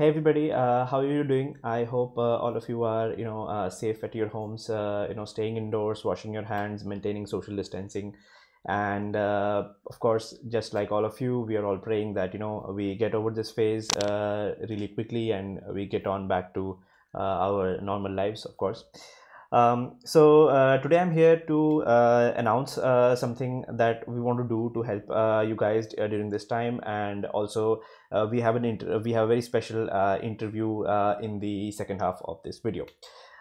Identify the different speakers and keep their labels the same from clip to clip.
Speaker 1: Hey everybody, how are you doing? I hope all of you are, safe at your homes, staying indoors, washing your hands, maintaining social distancing. And of course, just like all of you, we are all praying that, we get over this phase really quickly and we get on back to our normal lives, of course. Today I'm here to announce something that we want to do to help you guys during this time, and also we have a very special interview in the second half of this video.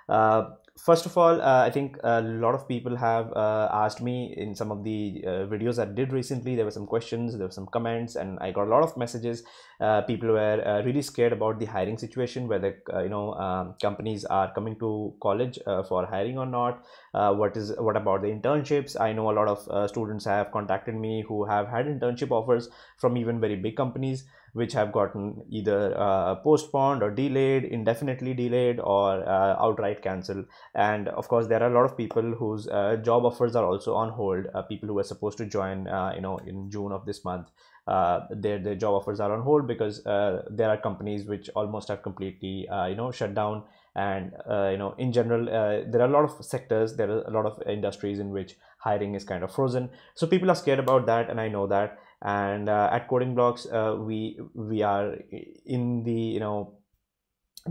Speaker 1: Uh, First of all, I think a lot of people have asked me in some of the videos I did recently. There were some questions, there were some comments, and I got a lot of messages. People were really scared about the hiring situation, whether companies are coming to college for hiring or not. What about the internships? I know a lot of students have contacted me who have had internship offers from even very big companies, which have gotten either postponed or delayed, indefinitely delayed, or outright cancelled. And of course, there are a lot of people whose job offers are also on hold. People who were supposed to join, in June of this month, their job offers are on hold because there are companies which almost have completely, shut down. And in general, there are a lot of sectors, there are a lot of industries in which hiring is kind of frozen. So people are scared about that, and I know that. And at Coding Blocks, we are in the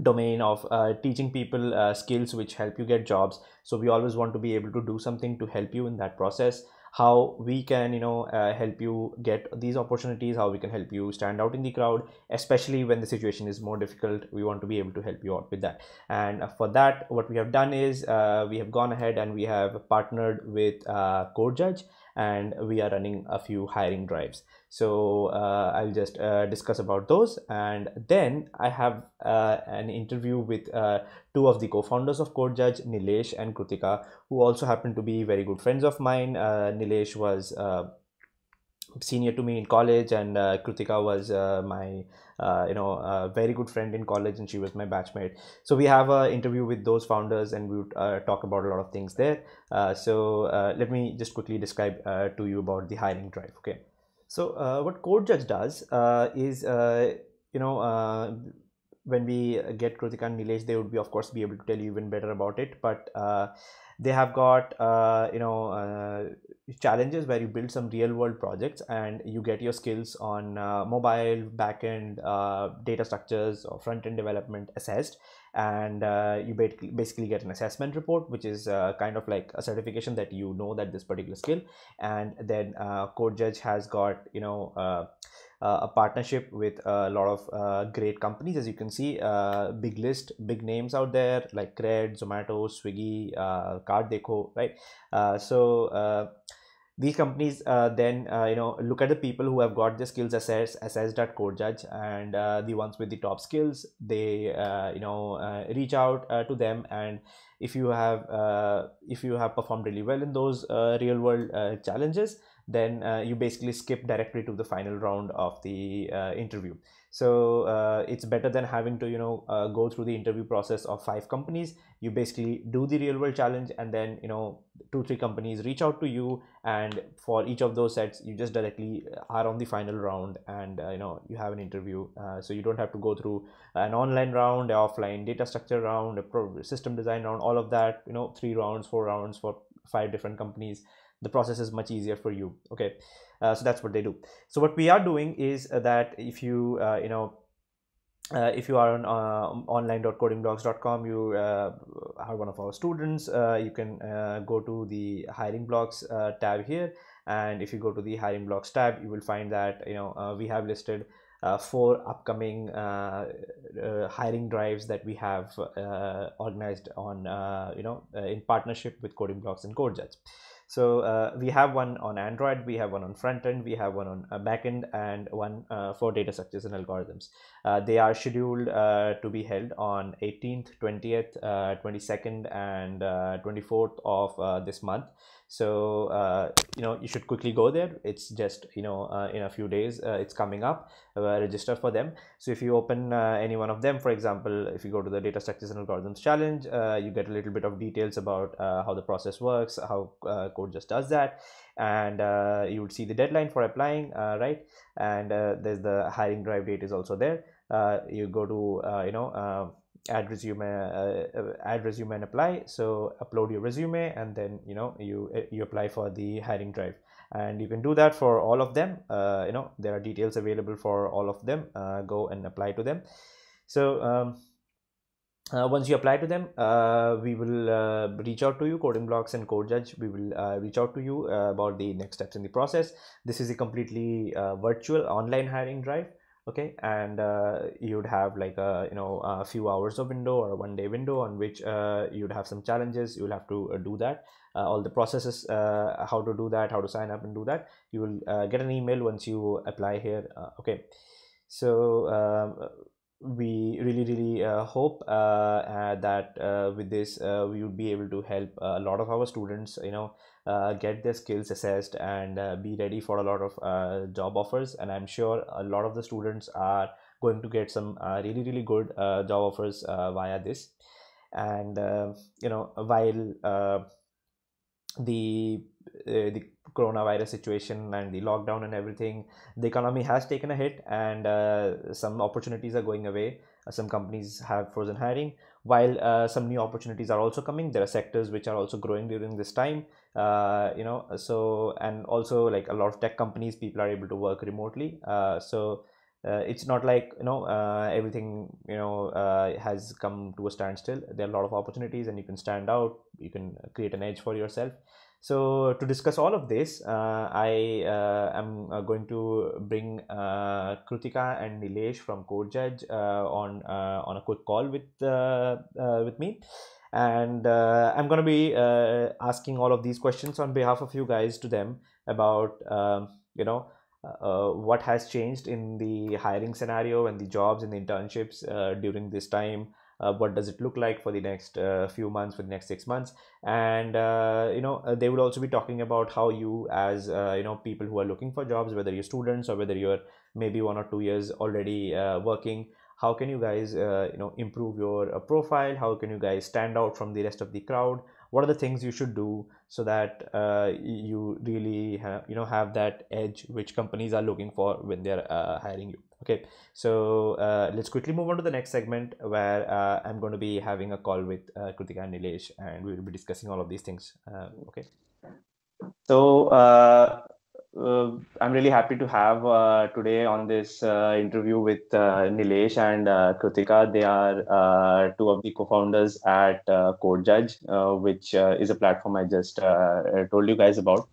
Speaker 1: domain of teaching people skills which help you get jobs. So we always want to be able to do something to help you in that process. How we can help you get these opportunities, how we can help you stand out in the crowd, especially when the situation is more difficult. We want to be able to help you out with that. And for that, what we have done is we have gone ahead and we have partnered with Code Judge, and we are running a few hiring drives. So I'll just discuss about those, and then I have an interview with two of the co-founders of Code Judge, Nilesh and Krutika, who also happen to be very good friends of mine. Nilesh was senior to me in college, and Krutika was my very good friend in college, and she was my batchmate. So we have an interview with those founders, and we would talk about a lot of things there. Let me just quickly describe to you about the hiring drive. Okay. So what Code Judge does is, you know, uh, when we get Krutika and Nilesh, they would be, of course, be able to tell you even better about it. But they have got, challenges where you build some real world projects and you get your skills on mobile, backend, data structures, or front end development assessed. And you basically get an assessment report, which is kind of like a certification that you know that this particular skill. And then Code Judge has got a partnership with a lot of great companies. As you can see, big list, big names out there like Cred, Zomato, Swiggy, Card Dekho, right? These companies then look at the people who have got the skills assessed at Code Judge, and the ones with the top skills, they reach out to them. And if you have performed really well in those real world challenges, then you basically skip directly to the final round of the interview. So it's better than having to go through the interview process of five companies. You basically do the real world challenge, and then two three companies reach out to you, and for each of those sets you just directly are on the final round, and you have an interview. So you don't have to go through an online round, an offline data structure round, a system design round, all of that. 3 rounds, 4 rounds for 5 different companies. The process is much easier for you. Okay. So that's what they do. So what we are doing is that if you are on online.codingblocks.com, you are one of our students, you can go to the hiring blocks tab here. And if you go to the hiring blocks tab, you will find that we have listed 4 upcoming hiring drives that we have organized on in partnership with Coding Blocks and Code Judge. So we have one on Android, we have one on front end, we have one on back end, and one for data structures and algorithms. They are scheduled to be held on 18th, 20th, 22nd, and 24th of this month. So you should quickly go there. It's just in a few days it's coming up. Register for them. So if you open any one of them, for example, if you go to the Data Structures and Algorithms Challenge, you get a little bit of details about how the process works, how CodeJudge does that, and you would see the deadline for applying, right? And there's the hiring drive date is also there. You go to add resume and apply. So upload your resume, and then you apply for the hiring drive, and you can do that for all of them. There are details available for all of them. Go and apply to them. So once you apply to them, we will reach out to you. Coding Blocks and CodeJudge, we will reach out to you about the next steps in the process. This is a completely virtual online hiring drive. Okay, and you'd have like a few hours of window or a 1 day window on which you'd have some challenges. You'll have to do that. All the processes, how to do that, how to sign up and do that. You will get an email once you apply here. Okay, so we really hope that with this we would be able to help a lot of our students get their skills assessed and be ready for a lot of job offers. And I'm sure a lot of the students are going to get some really good job offers via this. And while the coronavirus situation and the lockdown and everything, the economy has taken a hit, and some opportunities are going away. Some companies have frozen hiring, while some new opportunities are also coming. There are sectors which are also growing during this time. So, and also like a lot of tech companies, people are able to work remotely. So it's not like everything has come to a standstill. There are a lot of opportunities, and you can stand out, you can create an edge for yourself. So to discuss all of this, I am going to bring Krutika and Nilesh from CodeJudge on a quick call with me, and I'm going to be asking all of these questions on behalf of you guys to them about what has changed in the hiring scenario and the jobs and the internships during this time. What does it look like for the next few months, for the next 6 months? And they will also be talking about how you, as people who are looking for jobs, whether you're students or whether you're maybe 1 or 2 years already working, how can you guys improve your profile? How can you guys stand out from the rest of the crowd? What are the things you should do so that you really have that edge which companies are looking for when they're hiring you? Okay, so let's quickly move on to the next segment, where I'm going to be having a call with Kritika and Nilesh, and we will be discussing all of these things. Okay. So I'm really happy to have today on this interview with Nilesh and Kritika. They are two of the co-founders at CodeJudge, which is a platform I just told you guys about.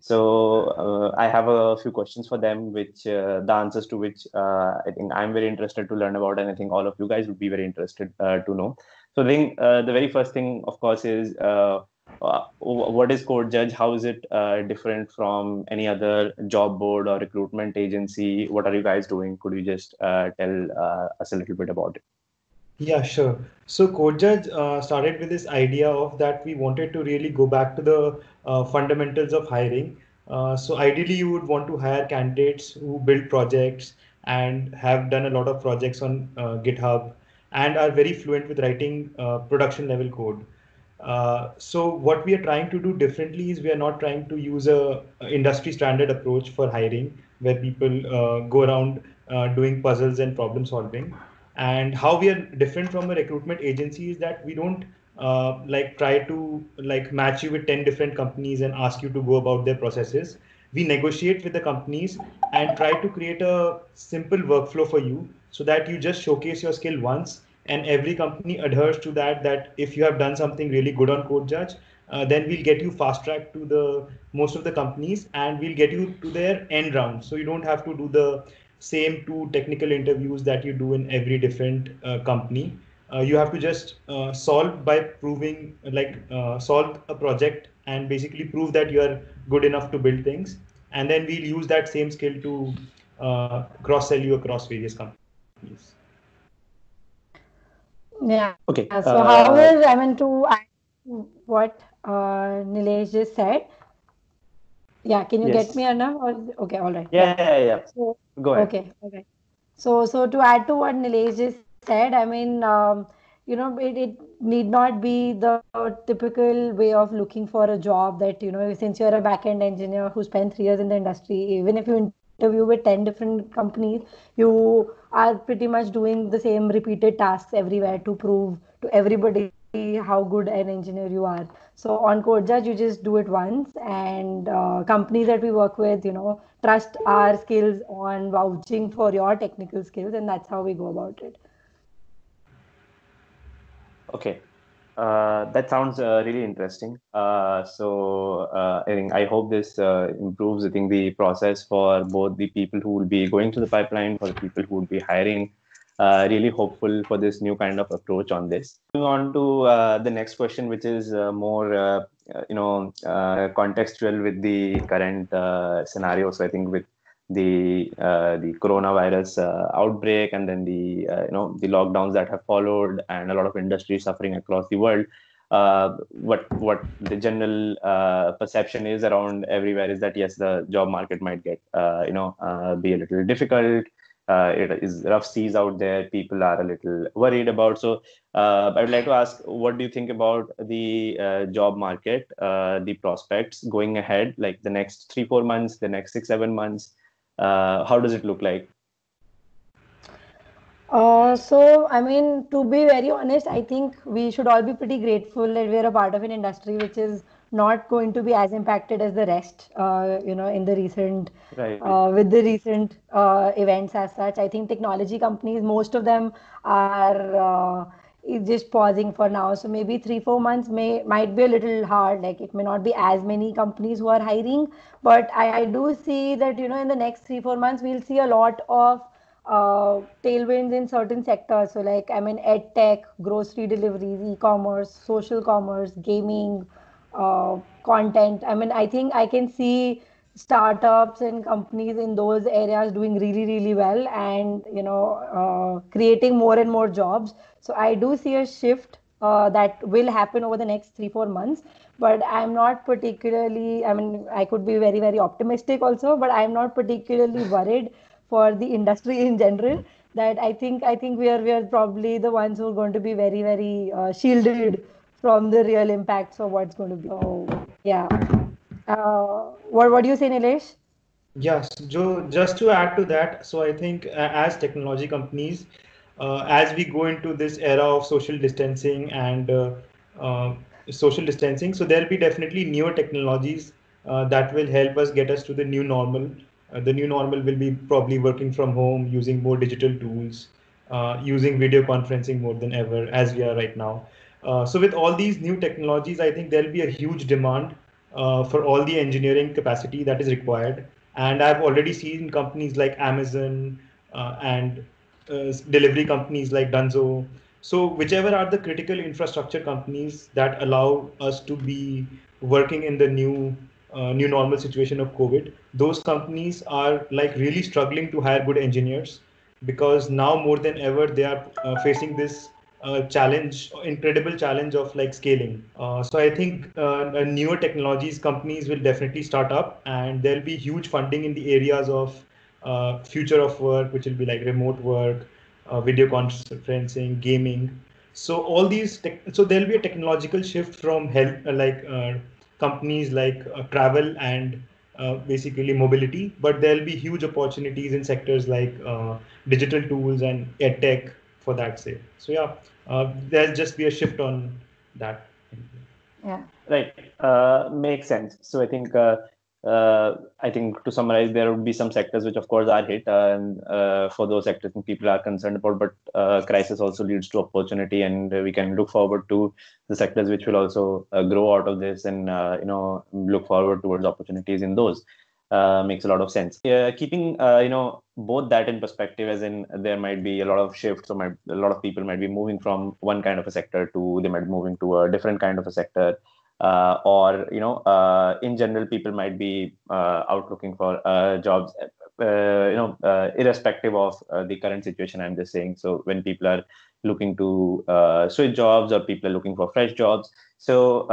Speaker 1: So I have a few questions for them, which the answers to which I think I'm very interested to learn about, and I think all of you guys would be very interested to know. So I think the very first thing, of course, is what is CodeJudge? How is it different from any other job board or recruitment agency? What are you guys doing? Could you just tell us a little bit about it?
Speaker 2: Yeah, sure. So CodeJudge started with this idea of that we wanted to really go back to the fundamentals of hiring. So ideally, you would want to hire candidates who build projects and have done a lot of projects on GitHub and are very fluent with writing production level code. So what we are trying to do differently is we are not trying to use a industry standard approach for hiring where people go around doing puzzles and problem solving. And how we are different from a recruitment agency is that we don't like try to like match you with 10 different companies and ask you to go about their processes. We negotiate with the companies and try to create a simple workflow for you so that you just showcase your skill once and every company adheres to that if you have done something really good on CodeJudge, then we'll get you fast track to the most of the companies and we'll get you to their end round. So you don't have to do the same two technical interviews that you do in every different company. You have to just solve by proving solve a project and basically prove that you are good enough to build things. And then we'll use that same skill to cross sell you across various companies.
Speaker 3: Yeah.
Speaker 1: Okay.
Speaker 3: So how is, I mean, to add to what Nilesh just said, Yeah, can you get me,
Speaker 1: Yes.
Speaker 3: Arnav? Okay, all right.
Speaker 1: Yeah,
Speaker 3: Yeah.
Speaker 1: yeah, yeah.
Speaker 3: So,
Speaker 1: Go ahead.
Speaker 3: okay, all right. So to add to what Nilesh just said, I mean, it need not be the typical way of looking for a job that, since you're a back-end engineer who spent 3 years in the industry, even if you interview with 10 different companies, you are pretty much doing the same repeated tasks everywhere to prove to everybody how good an engineer you are. So on CodeJudge, you just do it once, and companies that we work with, trust our skills on vouching for your technical skills, and that's how we go about it.
Speaker 1: Okay. That sounds really interesting. I hope this improves, I think, the process for both the people who will be going to the pipeline, for the people who will be hiring. Really hopeful for this new kind of approach on this. Moving on to the next question, which is more, contextual with the current scenario. So I think with the coronavirus outbreak, and then the lockdowns that have followed, and a lot of industries suffering across the world. What the general perception is around everywhere is that yes, the job market might get be a little difficult. It is rough seas out there. People are a little worried about. So I would like to ask, what do you think about the job market, the prospects going ahead, like the next 3-4 months, the next 6-7 months? How does it look like?
Speaker 3: So, I mean, to be very honest, I think we should all be pretty grateful that we're a part of an industry which is not going to be as impacted as the rest, in the recent,
Speaker 1: Right.
Speaker 3: with the recent events as such. I think technology companies, most of them are is just pausing for now. So maybe 3-4 months might be a little hard. Like it may not be as many companies who are hiring, but I do see that, in the next 3-4 months, we'll see a lot of tailwinds in certain sectors. So, like, I mean, ed tech, grocery deliveries, e-commerce, social commerce, gaming, content. I mean, I think I can see startups and companies in those areas doing really, really well, and creating more and more jobs. So, I do see a shift that will happen over the next 3-4 months. But I'm not particularly, I mean, I could be very, very optimistic also, but I'm not particularly worried for the industry in general. That I think we are probably the ones who are going to be very, very shielded from the real impacts of what's going to be. So yeah, what do you say, Nilesh?
Speaker 2: Yes, Joe, just to add to that, so I think as technology companies, as we go into this era of uh, social distancing, so there'll be definitely newer technologies that will help us get us to the new normal. The new normal will be probably working from home, using more digital tools, using video conferencing more than ever, as we are right now. So with all these new technologies, I think there'll be a huge demand for all the engineering capacity that is required. And I've already seen companies like Amazon and delivery companies like Dunzo. So whichever are the critical infrastructure companies that allow us to be working in the new normal situation of COVID, those companies are like really struggling to hire good engineers, because now more than ever they are facing this incredible challenge of like scaling. So I think newer technologies companies will definitely start up, and there'll be huge funding in the areas of future of work, which will be like remote work, video conferencing, gaming. So all these so there'll be a technological shift from health, companies like travel and basically mobility, but there'll be huge opportunities in sectors like digital tools and ed tech for that say. So yeah, there'll just be a shift on that.
Speaker 3: Yeah.
Speaker 1: Right. Makes sense. So I think to summarize, there would be some sectors which, of course, are hit, and for those sectors, people are concerned about. But crisis also leads to opportunity, and we can look forward to the sectors which will also grow out of this, and look forward towards opportunities in those. Makes a lot of sense. Keeping both that in perspective, as in there might be a lot of shifts, or a lot of people might be moving from one kind of a sector to they might be moving to a different kind of a sector, or in general people might be out looking for jobs. irrespective of the current situation, I'm just saying. So when people are looking to switch jobs, or people are looking for fresh jobs, so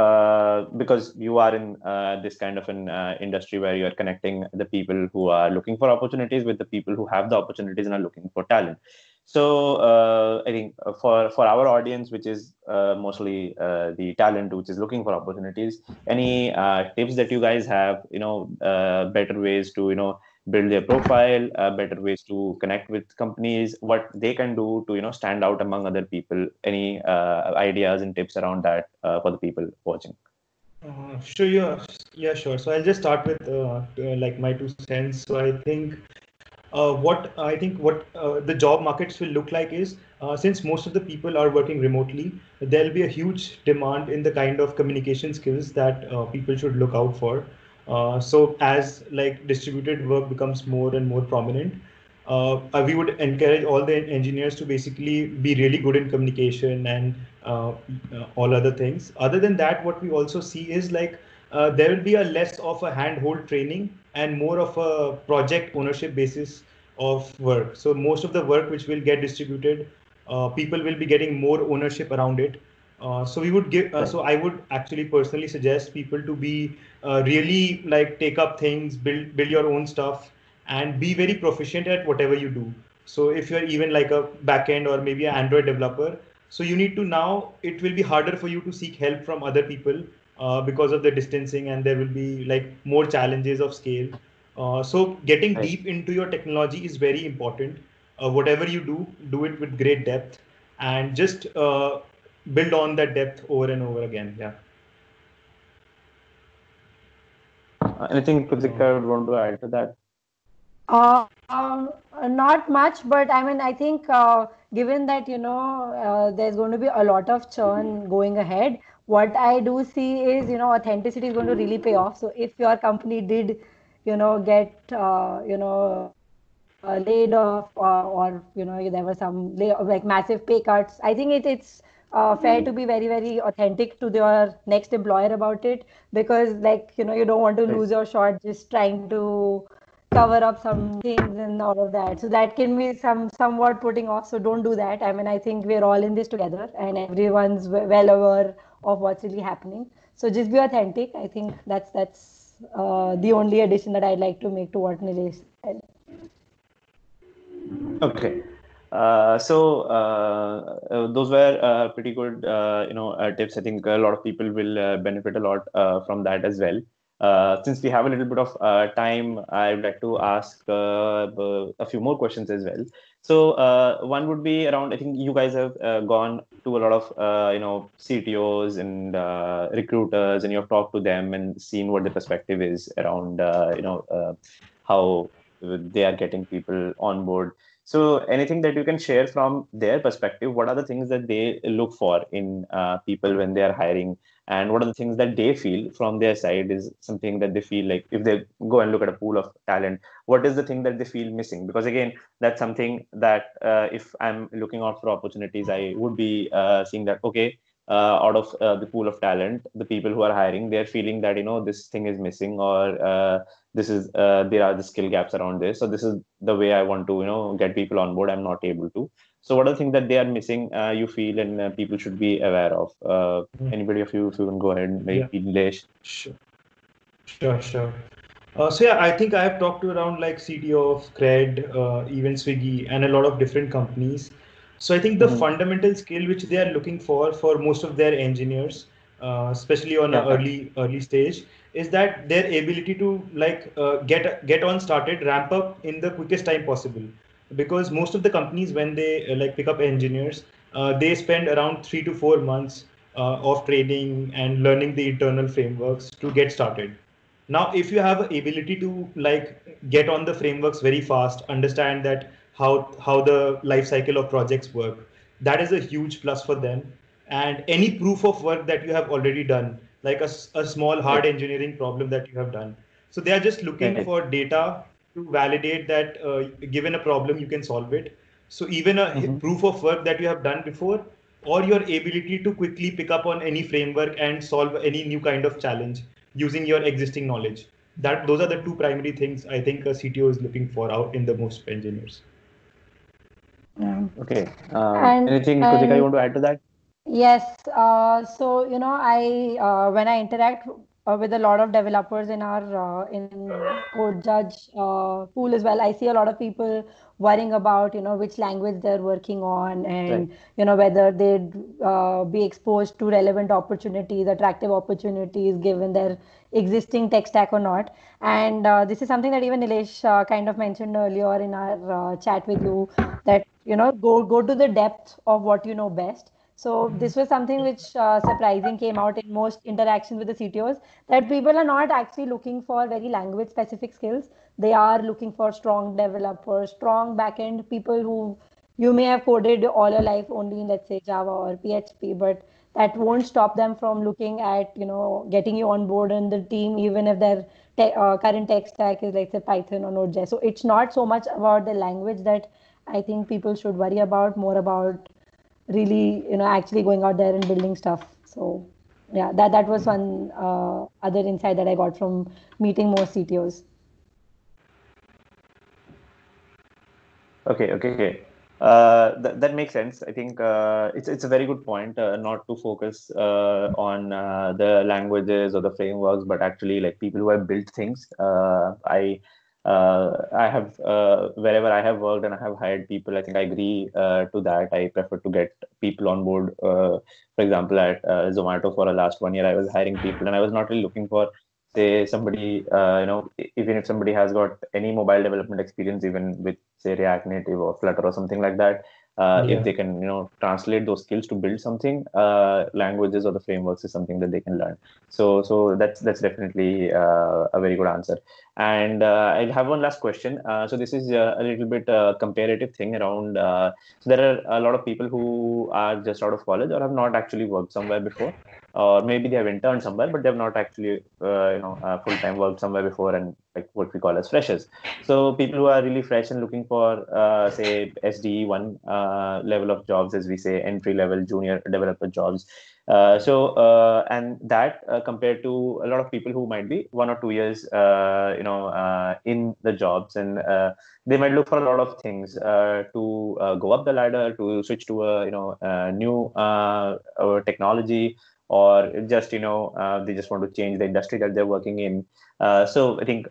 Speaker 1: because you are in this kind of an industry where you are connecting the people who are looking for opportunities with the people who have the opportunities and are looking for talent. So I think for our audience, which is mostly the talent which is looking for opportunities, any tips that you guys have, better ways to build their profile, better ways to connect with companies, what they can do to stand out among other people, any ideas and tips around that for the people watching?
Speaker 2: Sure, yeah, sure. So I'll just start with like my 2 cents. So what the job markets will look like is, since most of the people are working remotely, there'll be a huge demand in the kind of communication skills that people should look out for. So as like distributed work becomes more and more prominent, we would encourage all the engineers to basically be really good in communication and all other things. Other than that, what we also see is like there will be a less of a handhold training and more of a project ownership basis of work. So most of the work which will get distributed, people will be getting more ownership around it. So we would give. So I would actually personally suggest people to be really like take up things, build your own stuff, and be very proficient at whatever you do. So if you're even like a backend or maybe an Android developer, so you need to now, it will be harder for you to seek help from other people because of the distancing, and there will be like more challenges of scale. So getting
Speaker 1: Right.
Speaker 2: deep into your technology is very important. Whatever you do it with great depth, and just build on that depth over and over again. Yeah.
Speaker 1: Anything
Speaker 2: Uh,
Speaker 1: Kritika would want to add to that?
Speaker 3: Uh, um, Not much, but I mean, I think given that, there's going to be a lot of churn going ahead, what I do see is, authenticity is going to really pay off. So if your company did, get, laid off, or, there were some like massive pay cuts, I think it's fair to be very, very authentic to your next employer about it, because like, you don't want to
Speaker 1: Right.
Speaker 3: lose your shot just trying to cover up some things and all of that. So that can be somewhat putting off. So don't do that. I mean, I think we're all in this together, and everyone's well aware of what's really happening. So just be authentic. I think that's the only addition that I'd like to make to what Nilesh said.
Speaker 1: Okay. Those were pretty good, tips. I think a lot of people will benefit a lot from that as well. Since we have a little bit of time, I would like to ask a few more questions as well. So one would be around, I think you guys have gone to a lot of, CTOs and recruiters, and you've talked to them and seen what the perspective is around, how they are getting people on board. So anything that you can share from their perspective, what are the things that they look for in people when they are hiring? And what are the things that they feel from their side is something that they feel like if they go and look at a pool of talent, what is the thing that they feel missing? Because again, that's something that if I'm looking out for opportunities, I would be seeing that, okay, out of the pool of talent, the people who are hiring, they're feeling that, this thing is missing, or this is there are the skill gaps around this. So this is the way I want to, get people on board. I'm not able to. So what are the things that they are missing, you feel, and people should be aware of? Anybody of you, if you can go ahead,
Speaker 2: yeah.
Speaker 1: maybe Nilesh.
Speaker 2: Sure. Sure. So yeah, I think I have talked to around like CTO of Cred, even Swiggy, and a lot of different companies. So I think the
Speaker 1: Mm-hmm.
Speaker 2: fundamental skill which they are looking for most of their engineers, especially on an
Speaker 1: Yeah.
Speaker 2: early stage, is that their ability to like get on started, ramp up in the quickest time possible. Because most of the companies, when they like pick up engineers, they spend around 3 to 4 months of training and learning the internal frameworks to get started. Now if you have ability to like get on the frameworks very fast, understand that how the life cycle of projects work, that is a huge plus for them. And any proof of work that you have already done, like a small hard
Speaker 1: Right.
Speaker 2: engineering problem that you have done, so they are just looking
Speaker 1: Right.
Speaker 2: for data to validate that given a problem you can solve it. So even a
Speaker 1: Mm-hmm.
Speaker 2: proof of work that you have done before, or your ability to quickly pick up on any framework and solve any new kind of challenge using your existing knowledge. those are the two primary things I think a CTO is looking for out in the most engineers.
Speaker 3: Yeah.
Speaker 1: Okay.
Speaker 3: And
Speaker 1: Anything, Kritika, you
Speaker 3: and
Speaker 1: want to add to that?
Speaker 3: yes, so I when I interact with a lot of developers in our in Code Judge pool as well, I see a lot of people worrying about which language they're working on,
Speaker 1: Right.
Speaker 3: and whether they'd be exposed to relevant opportunities, attractive opportunities given their existing tech stack or not. And this is something that even Nilesh kind of mentioned earlier in our chat with you, that go to the depth of what you know best. So this was something which surprising came out in most interactions with the CTOs, that people are not actually looking for very language specific skills. They are looking for strong developers, strong backend people who you may have coded all your life only in, let's say, Java or PHP, but that won't stop them from looking at getting you on board in the team, even if their current tech stack is, let's say, Python or Node.js. So it's not so much about the language that I think people should worry about, more about really actually going out there and building stuff. So yeah, that was one other insight that I got from meeting more CTOs.
Speaker 1: Okay. That makes sense. I think it's a very good point, not to focus on the languages or the frameworks, but actually like people who have built things. I have wherever I have worked and I have hired people, I think I agree to that. I prefer to get people on board. For example, at Zomato for the last 1 year, I was hiring people, and I was not really looking for, say, somebody, even if somebody has got any mobile development experience, even with, say, React Native or Flutter or something like that, if
Speaker 2: Yeah.
Speaker 1: they can translate those skills to build something, languages or the frameworks is something that they can learn. So that's definitely a very good answer. And I have one last question. So this is a little bit comparative thing around. So there are a lot of people who are just out of college or have not actually worked somewhere before, or maybe they have interned somewhere, but they've not actually, full-time worked somewhere before, and like what we call as freshers. So people who are really fresh and looking for, say, SDE one level of jobs, as we say, entry-level junior developer jobs. And that compared to a lot of people who might be 1 or 2 years, in the jobs, and they might look for a lot of things to go up the ladder, to switch to a new technology, or just they just want to change the industry that they're working in. So I think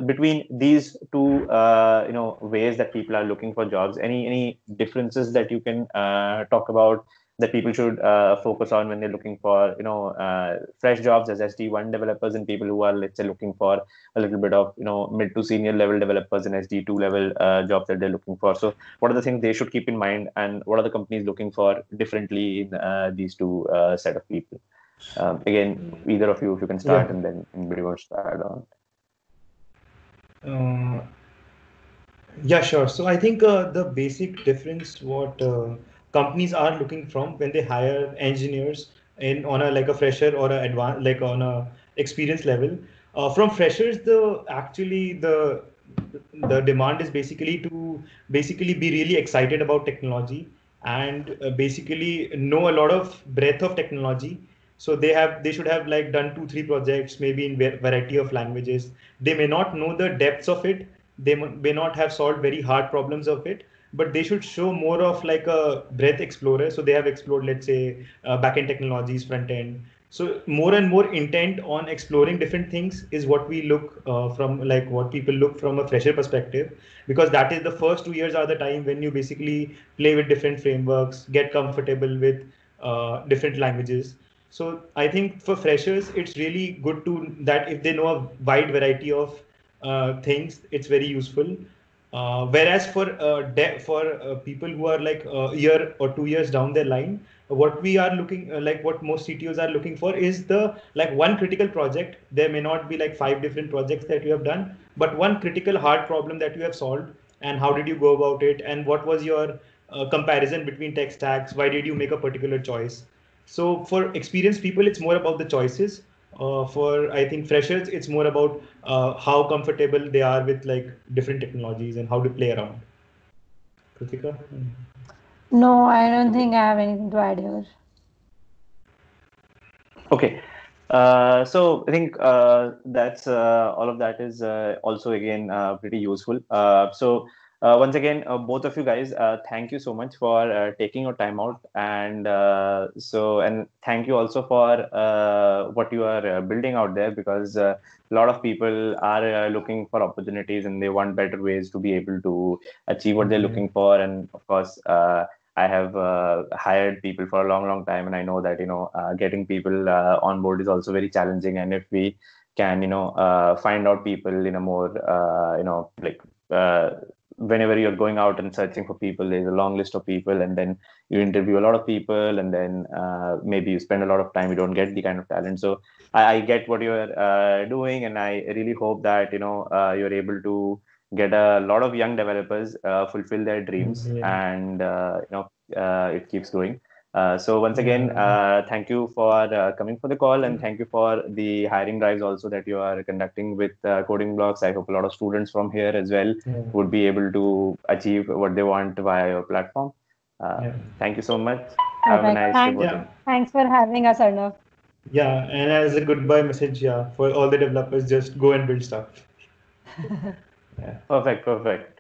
Speaker 1: between these two ways that people are looking for jobs, any differences that you can talk about that people should focus on when they're looking for fresh jobs as SD1 developers, and people who are, let's say, looking for a little bit of mid to senior level developers and SD2 level jobs that they're looking for. So what are the things they should keep in mind, and what are the companies looking for differently in these two set of people? Again, either of you, if you can start,
Speaker 2: Yeah.
Speaker 1: and then anybody wants to add on.
Speaker 2: Uh, Yeah, sure. So I think the basic difference what companies are looking from when they hire engineers in on a like a fresher or a advanced like on a experience level. From freshers, the demand is basically be really excited about technology and basically know a lot of breadth of technology. So they should have like done 2 3 projects maybe in variety of languages. They may not know the depths of it, they may not have solved very hard problems of it, but they should show more of like a breadth explorer. So they have explored, let's say, backend technologies, front end. So more and more intent on exploring different things is what we look from, like what people look from a fresher perspective, because that is the first 2 years are the time when you basically play with different frameworks, get comfortable with different languages. So I think for freshers, it's really good to that if they know a wide variety of things, it's very useful. Whereas for people who are like a year or 2 years down the line, what we are looking like what most CTOs are looking for is the like one critical project. There may not be like 5 different projects that you have done, but one critical hard problem that you have solved, and how did you go about it, and what was your comparison between tech stacks? Why did you make a particular choice? So for experienced people, it's more about the choices. For I think freshers, it's more about how comfortable they are with like different technologies and how to play around. Kritika?
Speaker 3: No, I don't think I have anything to add here.
Speaker 1: Okay. So I think that's all of that is also again pretty useful. Once again, both of you guys, thank you so much for taking your time out, and and thank you also for what you are building out there, because a lot of people are looking for opportunities and they want better ways to be able to achieve what they're
Speaker 2: Yeah.
Speaker 1: looking for. And of course, I have hired people for a long, long time, and I know that getting people on board is also very challenging. And if we can, find out people in a more, like whenever you're going out and searching for people, there's a long list of people, and then you interview a lot of people, and then maybe you spend a lot of time, you don't get the kind of talent. So I get what you're doing, and I really hope that you're able to get a lot of young developers fulfill their dreams,
Speaker 2: Yeah.
Speaker 1: and it keeps going. So once again,
Speaker 2: Yeah.
Speaker 1: thank you for coming for the call, and thank you for the hiring drives also that you are conducting with Coding Blocks. I hope a lot of students from here as well
Speaker 2: Yeah.
Speaker 1: would be able to achieve what they want via your platform.
Speaker 2: Yeah.
Speaker 1: Thank you so much. Have a
Speaker 3: Perfect.
Speaker 1: nice day,
Speaker 3: Thanks.
Speaker 1: both of
Speaker 2: Yeah.
Speaker 1: you.
Speaker 3: Thanks for having us, Arnav.
Speaker 2: Yeah. And as a goodbye message, yeah, for all the developers, just go and build stuff. Yeah.
Speaker 1: Perfect, perfect.